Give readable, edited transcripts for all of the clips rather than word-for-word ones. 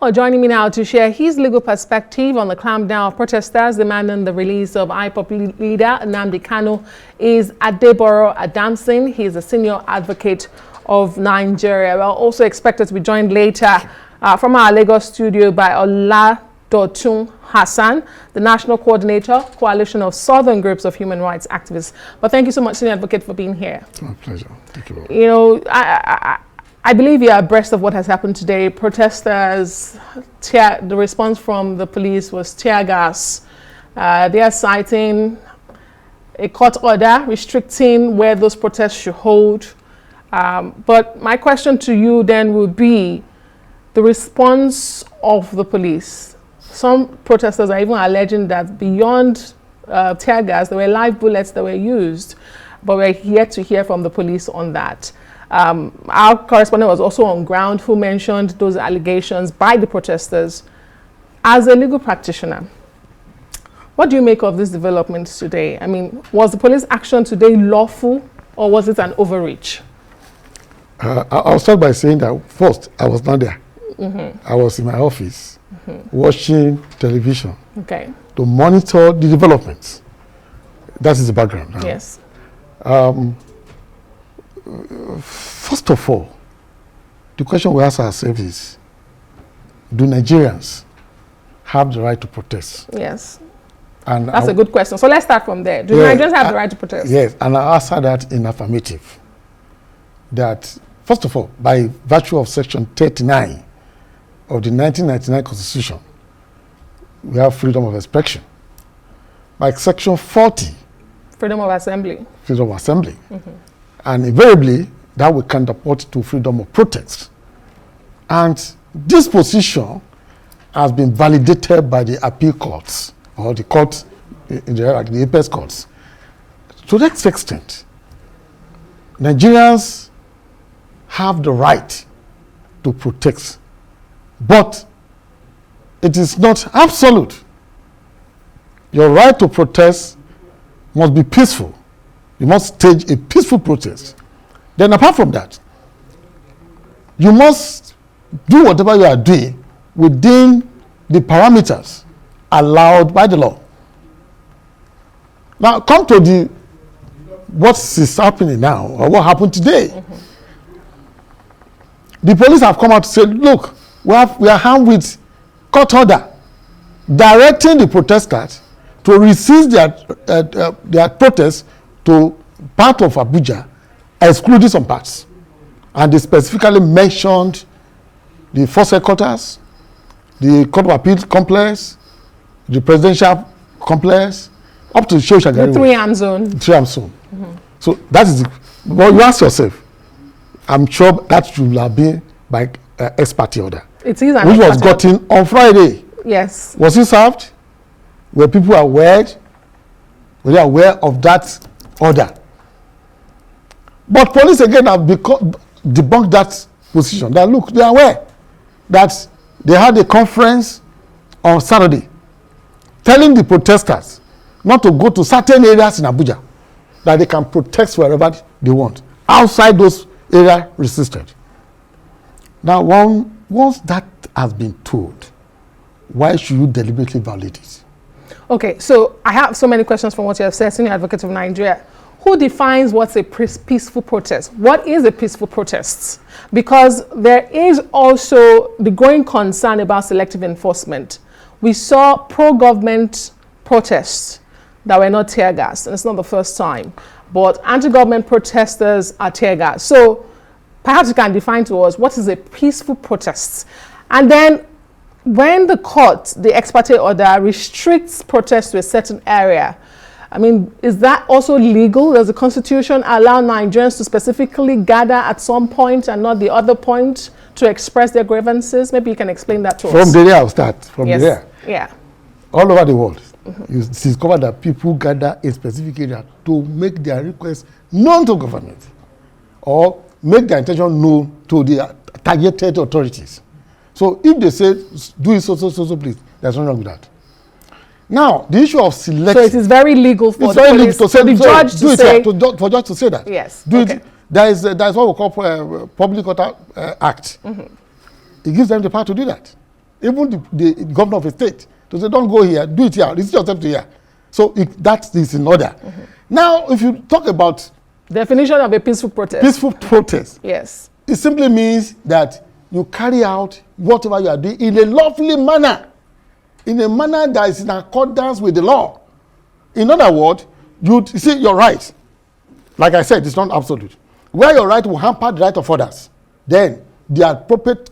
Well, joining me now to share his legal perspective on the clampdown of protesters demanding the release of IPOP leader Nnamdi Kanu is Adeboro Adamson. He is a senior advocate of Nigeria. We're also expected to be joined later from our Lagos studio by Oladotun Hassan, the National Coordinator, Coalition of Southern Groups of Human Rights Activists. But thank you so much, Senior Advocate, for being here. It's my pleasure. Thank you. You know, I believe you're abreast of what has happened today. Protesters, the response from the police was tear gas. They are citing a court order restricting where those protests should hold. But my question to you then would be the response of the police. Some protesters are even alleging that beyond tear gas, there were live bullets that were used, but we're yet to hear from the police on that. Our correspondent was also on ground who mentioned those allegations by the protesters. As a legal practitioner, what do you make of these developments today? I mean, was the police action today lawful or was it an overreach? I'll start by saying that first, I was not there. I was in my office watching television to monitor the developments. That is the background. Yes. First of all, the question we ask ourselves is, do Nigerians have the right to protest? Yes. And that's a good question. So let's start from there. Do Nigerians have the right to protest? Yes, and I answer that in affirmative. That, first of all, by virtue of Section 39 of the 1999 Constitution, we have freedom of expression. By Section 40, freedom of assembly. Freedom of assembly. And invariably, that will counterpart to freedom of protest. And this position has been validated by the appeal courts, or the courts, the apex courts. To that extent, Nigerians have the right to protest, but it is not absolute. Your right to protest must be peaceful. You must stage a peaceful protest. Then apart from that, you must do whatever you are doing within the parameters allowed by the law. Now come to what is happening now, or what happened today. The police have come out to say, look, we are armed with court order directing the protesters to resist their protest to part of Abuja, excluding some parts. And they specifically mentioned the First Headquarters, the Court of Appeal complex, the Presidential complex, up to the Shagari. The 3-arm zone. 3-arm zone. So that is, well, you ask yourself, I'm sure that should have been by ex parte order. It is an which was gotten on Friday. Yes. Was it served? Were people aware? Were they aware of that order? But police again have debunked that position. That look, they are aware that they had a conference on Saturday telling the protesters not to go to certain areas in Abuja, that they can protest wherever they want, outside those areas resisted. Now, once that has been told, why should you deliberately violate it? Okay, so I have so many questions from what you have said, Senior Advocate of Nigeria. Who defines what's a peaceful protest? What is a peaceful protest? Because there is also the growing concern about selective enforcement. We saw pro-government protests that were not tear gas, and it's not the first time, but anti-government protesters are tear gas. So perhaps you can define to us what is a peaceful protest. And then when the court, the ex parte order, restricts protests to a certain area, I mean, is that also legal? Does the Constitution allow Nigerians to specifically gather at some point and not the other point to express their grievances? Maybe you can explain that to us. From the day I'll start, from yes. there. Yeah. All over the world, you discover that people gather in specific area to make their requests known to government or make their intention known to the targeted authorities. So if they say, do it so, please, there's nothing wrong with that. Now, the issue of selection. So it is very legal for the police, to say, for the judge to say. For judge to say that. Yes. There is what we call Public Order Act. It gives them the power to do that. even the governor of a state, to say, don't go here, do it here, restrict yourself to here. So that is in order. Now, if you talk about definition of a peaceful protest. Peaceful protest. Yes. It simply means that you carry out whatever you are doing in a lawful manner, in a manner that is in accordance with the law. In other words, you see your right. Like I said, it's not absolute. Where your right will hamper the right of others, then the appropriate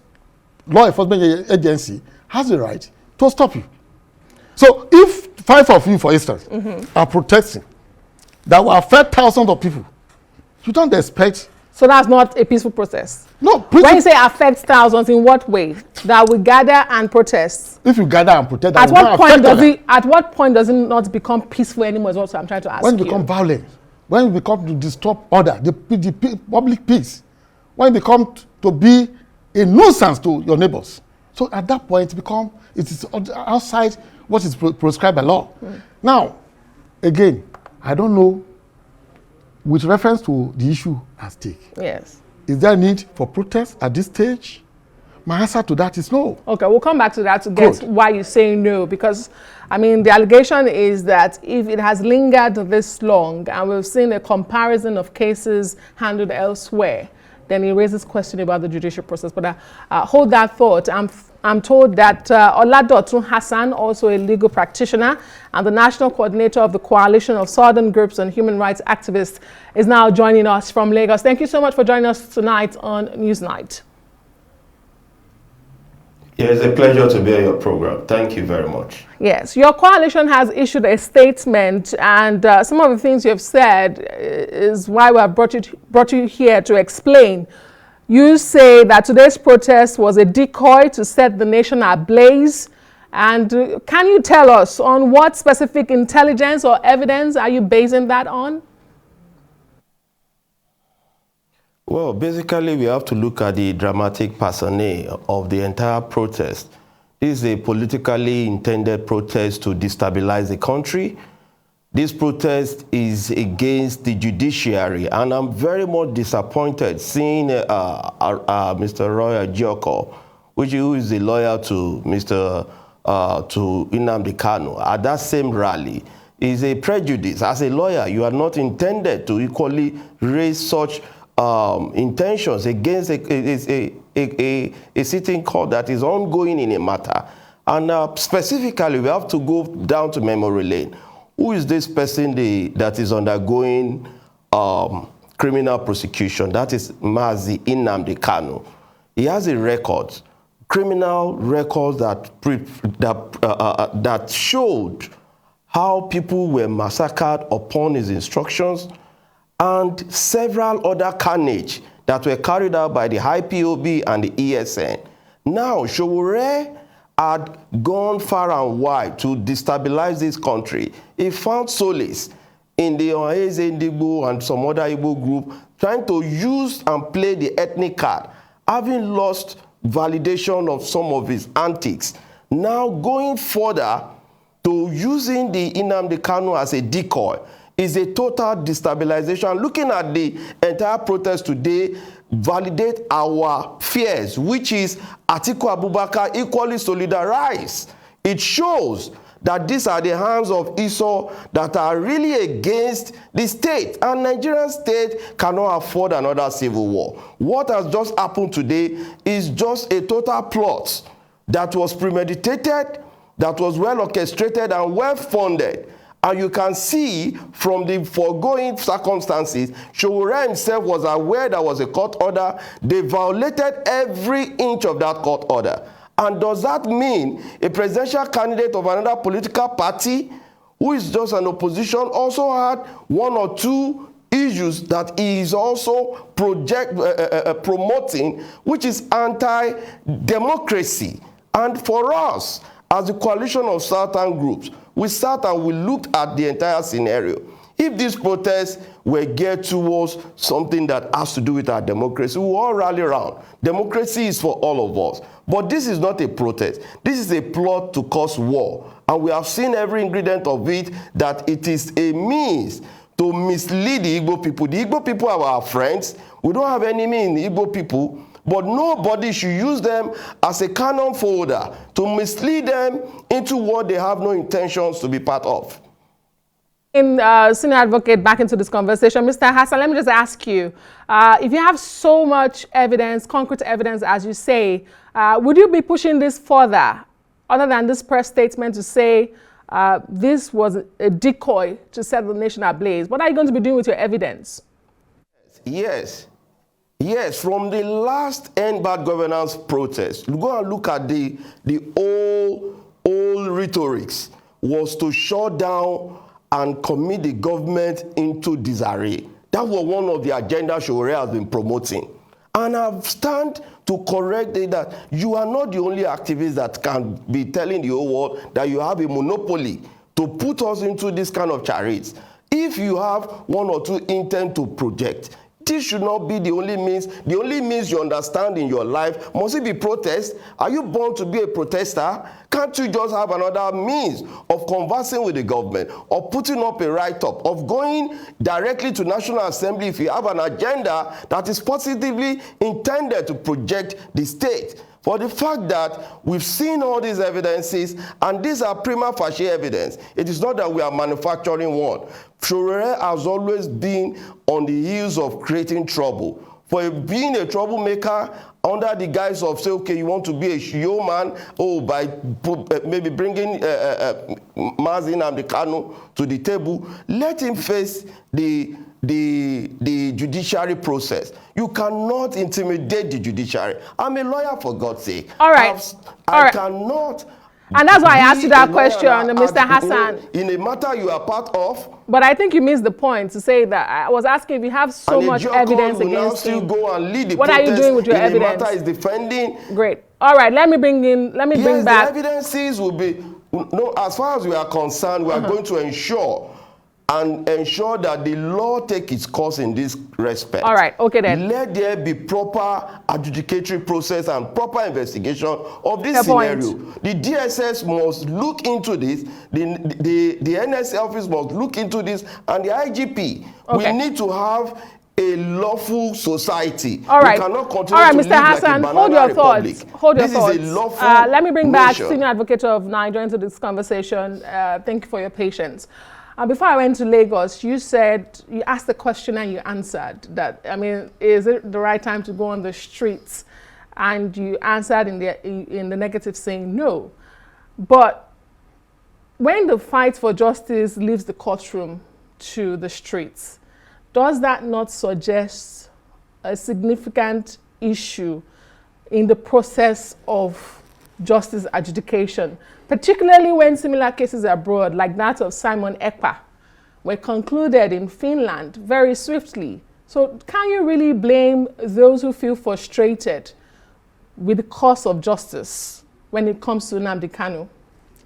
law enforcement agency has the right to stop you. So if 5 of you, for instance, are protesting that will affect thousands of people, you don't expect. So that's not a peaceful protest. No. When you say affects thousands, in what way? That we gather and protest. If you gather and protest, at what point does it not become peaceful anymore? Is what I'm trying to ask you. When it becomes violent, when it becomes to disturb order, the public peace, when it becomes to be a nuisance to your neighbors. So at that point, it is outside what is prescribed by law. Now, again, I don't know, with reference to the issue at stake. Yes. Is there a need for protest at this stage? My answer to that is no. Okay, we'll come back to that to get why you say no. Because, I mean, the allegation is that if it has lingered this long and we've seen a comparison of cases handled elsewhere, then it raises question about the judicial process. But hold that thought. I'm told that Oladotun Hassan, also a legal practitioner and the national coordinator of the Coalition of Southern Groups and Human Rights Activists, is now joining us from Lagos. Thank you so much for joining us tonight on Newsnight. Yeah, it's a pleasure to be on your program. Thank you very much. Yes, your coalition has issued a statement, and some of the things you have said is why we have brought you here to explain. You say that today's protest was a decoy to set the nation ablaze. And can you tell us on what specific intelligence or evidence are you basing that on? Well, basically, we have to look at the dramatic personnel of the entire protest. This is a politically intended protest to destabilize the country. This protest is against the judiciary, and I'm very much disappointed seeing Mr. Roy Ajioko, who is the lawyer to Nnamdi Kanu, at that same rally. Is a prejudice. As a lawyer, you are not intended to equally raise such intentions against a sitting court that is ongoing in a matter. And specifically, we have to go down to memory lane. Who is this person that is undergoing criminal prosecution? That is Mazi Nnamdi Kanu. He has a record, criminal record that showed how people were massacred upon his instructions, and several other carnage that were carried out by the IPOB and the ESN. Now, Sowore had gone far and wide to destabilize this country. He found solace in the Ohese Ndigbo and some other Igbo group trying to use and play the ethnic card, having lost validation of some of his antics. Now going further to using the Nnamdi Kanu as a decoy is a total destabilization. Looking at the entire protest today, validate our fears, which is Atiku Abubakar equally solidarized. It shows that these are the hands of Esau that are really against the state, and Nigerian state cannot afford another civil war. What has just happened today is just a total plot that was premeditated, that was well orchestrated and well funded. And you can see from the foregoing circumstances, Sowore himself was aware there was a court order. They violated every inch of that court order. And does that mean a presidential candidate of another political party who is just an opposition also had one or two issues that he is also promoting, which is anti-democracy? And for us, as the coalition of Southern groups, we sat and we looked at the entire scenario. If these protests were geared towards something that has to do with our democracy, we will all rally around. Democracy is for all of us. But this is not a protest. This is a plot to cause war. And we have seen every ingredient of it, that it is a means to mislead the Igbo people. The Igbo people are our friends. We don't have enemy in the Igbo people. but nobody should use them as a cannon fodder to mislead them into what they have no intentions to be part of. Senior advocate, back into this conversation. Mr. Hassan, let me just ask you, if you have so much evidence, concrete evidence, as you say, would you be pushing this further, other than this press statement to say this was a decoy to set the nation ablaze? What are you going to be doing with your evidence? Yes. Yes, from the last End Bad Governance protest, you go and look at the old rhetorics was to shut down and commit the government into disarray. That was one of the agenda Showore has been promoting. And I've stand to correct it that you are not the only activist that can be telling the whole world that you have a monopoly to put us into this kind of charades. If you have one or two intent to project, this should not be the only means. The only means you understand in your life, must it be protest? Are you born to be a protester? Can't you just have another means of conversing with the government, of putting up a write-up, of going directly to National Assembly if you have an agenda that is positively intended to project the state? For the fact that we've seen all these evidences, and these are prima facie evidence. It is not that we are manufacturing one. Showore has always been on the heels of creating trouble. For being a troublemaker under the guise of, say, okay, you want to be a showman, by maybe bringing Nnamdi Kanu to the table, let him face the judiciary process. You cannot intimidate the judiciary. I'm a lawyer, for God's sake. All right. I cannot. And that's why I asked you that question, Mr. Hassan. In a matter you are part of. But I think you missed the point to say that I was asking if you have so much evidence against you. Go and lead the what are you doing with your evidence? The matter is defending. Great. All right. Let me bring back. The evidences will be. No, as far as we are concerned, we are going to ensure that the law take its course in this respect. All right, okay then. Let there be proper adjudicatory process and proper investigation of this scenario. The DSS must look into this, the NSA office must look into this, and the IGP. Okay. We need to have a lawful society. All right. We cannot continue to Mr. Hassan, like a hold your republic. thoughts. Hold your thoughts. This is a lawful let me bring back nation. Senior Advocate of Nigeria into this conversation. Thank you for your patience. Before I went to Lagos, you asked the question and you answered that, I mean, is it the right time to go on the streets? And you answered in the negative, saying no. But when the fight for justice leaves the courtroom to the streets, does that not suggest a significant issue in the process of justice adjudication, particularly when similar cases abroad, like that of Simon Ekpa, were concluded in Finland very swiftly? So can you really blame those who feel frustrated with the course of justice when it comes to Nnamdi Kanu?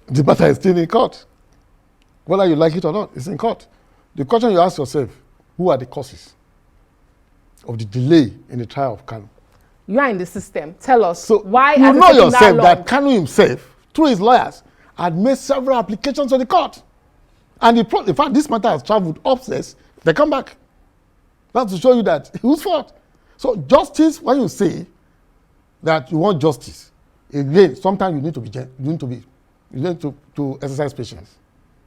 The matter is still in court. Whether you like it or not, it's in court. The question you ask yourself, who are the causes of the delay in the trial of Kanu? You are in the system. Tell us, so why you know yourself that Kanu himself, through his lawyers, had made several applications to the court. And in fact, this matter has traveled upstairs. They come back. That's to show you that whose fault. So justice, when you say that you want justice, again, sometimes you need to exercise patience.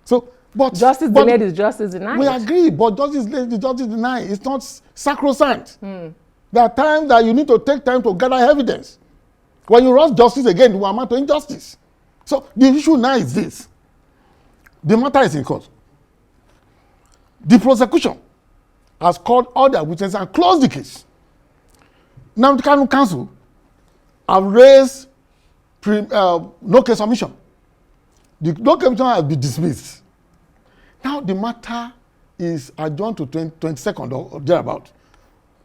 So, but justice delayed is justice denied. We agree, but justice delayed is justice denied. It's not sacrosanct. There are times that you need to take time to gather evidence. When you rush justice again, you amount to injustice. So the issue now is this. The matter is in court. The prosecution has called all their witnesses and closed the case. Now the Kanu Council have raised no case submission. The no case submission has been dismissed. Now the matter is adjourned to 22nd or thereabout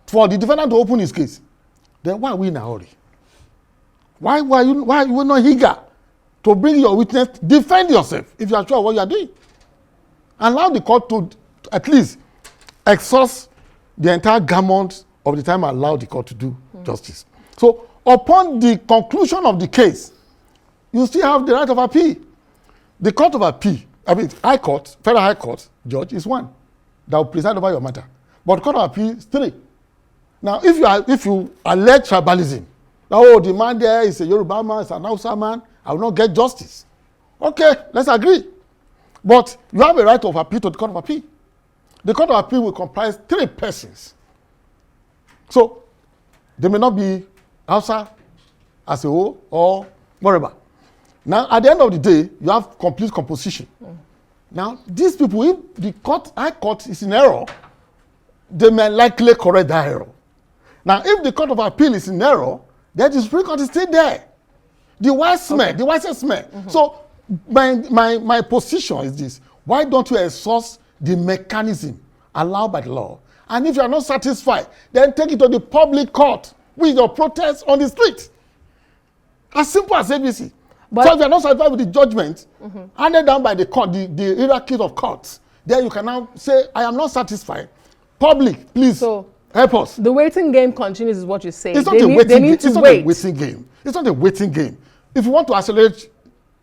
for the defendant to open his case. Then why are we in a hurry? Why are you not eager to bring your witness, defend yourself if you are sure of what you are doing? Allow the court to at least exhaust the entire gamut of the time and allow the court to do justice. So upon the conclusion of the case, you still have the right of appeal. The court of appeal, High Court, Federal High Court judge is one that will preside over your matter. But court of appeal is 3. Now, if you allege tribalism, oh, the man there is a Yoruba man, is an Hausa man, I will not get justice. Okay, let's agree. But you have a right of appeal to the Court of Appeal. The Court of Appeal will comprise 3 persons. So, they may not be Hausa as a whole or whatever. Now, at the end of the day, you have complete composition. Now, these people, if the High Court is in error, they may likely correct that error. Now, if the Court of Appeal is in error, then the Supreme Court is still there. The wisest man. So, my position is this. Why don't you exhaust the mechanism allowed by the law? And if you are not satisfied, then take it to the public court with your protest on the street. As simple as ABC. So if you are not satisfied with the judgment handed down by the court, the hierarchy of courts, then you can now say, I am not satisfied. Public, please help us. The waiting game continues is what you say. It's not a waiting game. It's not a waiting game. It's not a waiting game. If you want to accelerate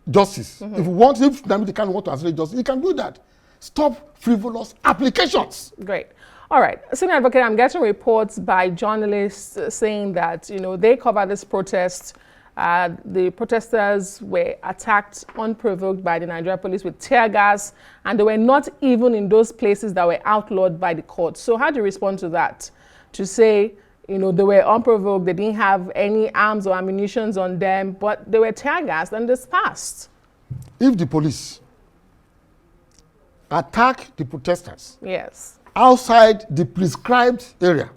justice, if Nnamdi Kanu want to accelerate justice, he can do that. Stop frivolous applications. Great. All right. Senior Advocate, I'm getting reports by journalists saying that, they cover this protest. The protesters were attacked unprovoked by the Nigerian police with tear gas, and they were not even in those places that were outlawed by the court. So how do you respond to that? To say, they were unprovoked, they didn't have any arms or ammunition on them, but they were tear gassed and dispersed. If the police attack the protesters outside the prescribed area,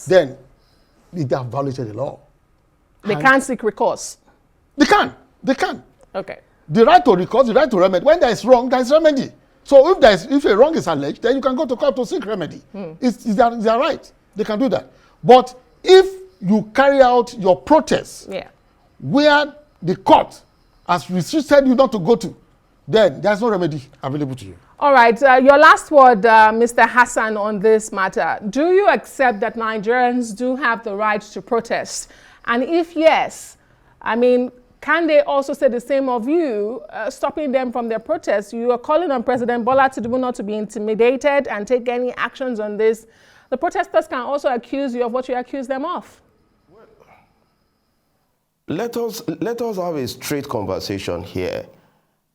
then they have violated the law. They can't seek recourse. They can. Okay. The right to recourse, the right to remedy. When there is wrong, there is remedy. So if a wrong is alleged, then you can go to court to seek remedy. It's their right. They can do that. But if you carry out your protest where the court has restricted you not to go to, then there's no remedy available to you. All right. Your last word, Mr. Hassan, on this matter. Do you accept that Nigerians do have the right to protest? And if yes, can they also say the same of you, stopping them from their protests? You are calling on President Bola Tinubu not to be intimidated and take any actions on this. The protesters can also accuse you of what you accuse them of. Let us have a straight conversation here.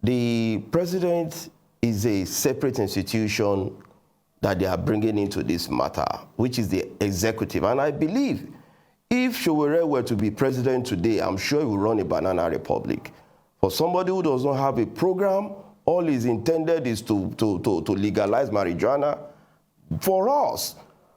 The president is a separate institution that they are bringing into this matter, which is the executive. And I believe if Sowore were to be president today, I'm sure he will run a banana republic. For somebody who does not have a program, all is intended is to legalize marijuana. For us,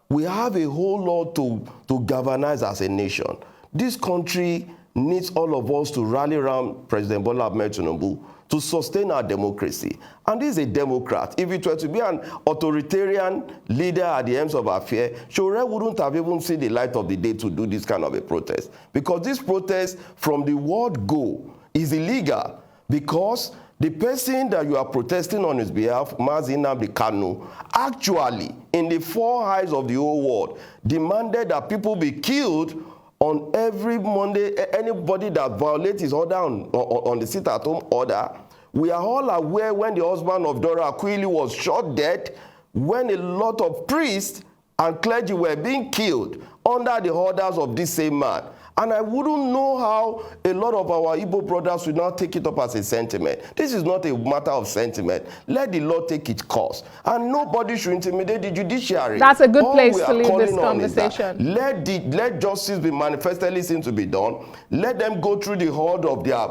we have a whole lot to galvanize as a nation. This country needs all of us to rally around President Bola Ahmed Tinubu to sustain our democracy. And this is a Democrat. If it were to be an authoritarian leader at the ends of affairs, Sowore wouldn't have even seen the light of the day to do this kind of a protest. Because this protest, from the word go, is illegal. Because the person that you are protesting on his behalf, Nnamdi Kanu, actually, in the 4 eyes of the whole world, demanded that people be killed on every Monday. Anybody that violates his order on the sit-at-home order. We are all aware when the husband of Dora Akuili was shot dead, when a lot of priests and clergy were being killed under the orders of this same man. And I wouldn't know how a lot of our Igbo brothers will now take it up as a sentiment. This is not a matter of sentiment. Let the law take its course. And nobody should intimidate the judiciary. That's a good place to leave this conversation. Let justice be manifestly seen to be done. Let them go through the horde of their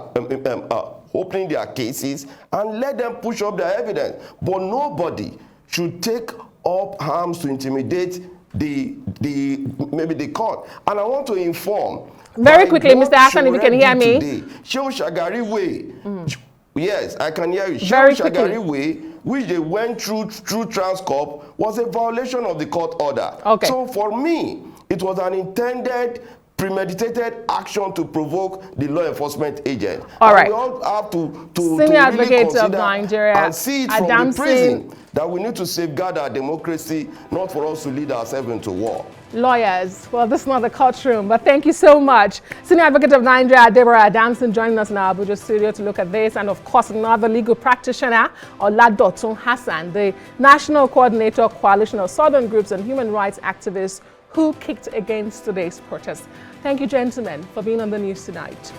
opening their cases, and let them push up their evidence. But nobody should take up arms to intimidate maybe the court. And I want to inform very quickly, Mr. Hassan, if you can hear me. Shehu Shagari Way. Yes, I can hear you. Very Shehu Shagari Way, which they went through Transcorp, was a violation of the court order. Okay. So for me, it was an intended, premeditated action to provoke the law enforcement agent. All right. We all have to Senior Advocate really of Nigeria, and see it from the prison that we need to safeguard our democracy, not for us to lead ourselves into war. Lawyers, well, this is not the courtroom, but thank you so much. Senior Advocate of Nigeria, Adeboro joining us in our Abuja studio to look at this, and of course another legal practitioner, Oladotun Hassan, the National Coordinator, Coalition of Southern Groups and Human Rights Activists, who kicked against today's protest. Thank you, gentlemen, for being on the news tonight.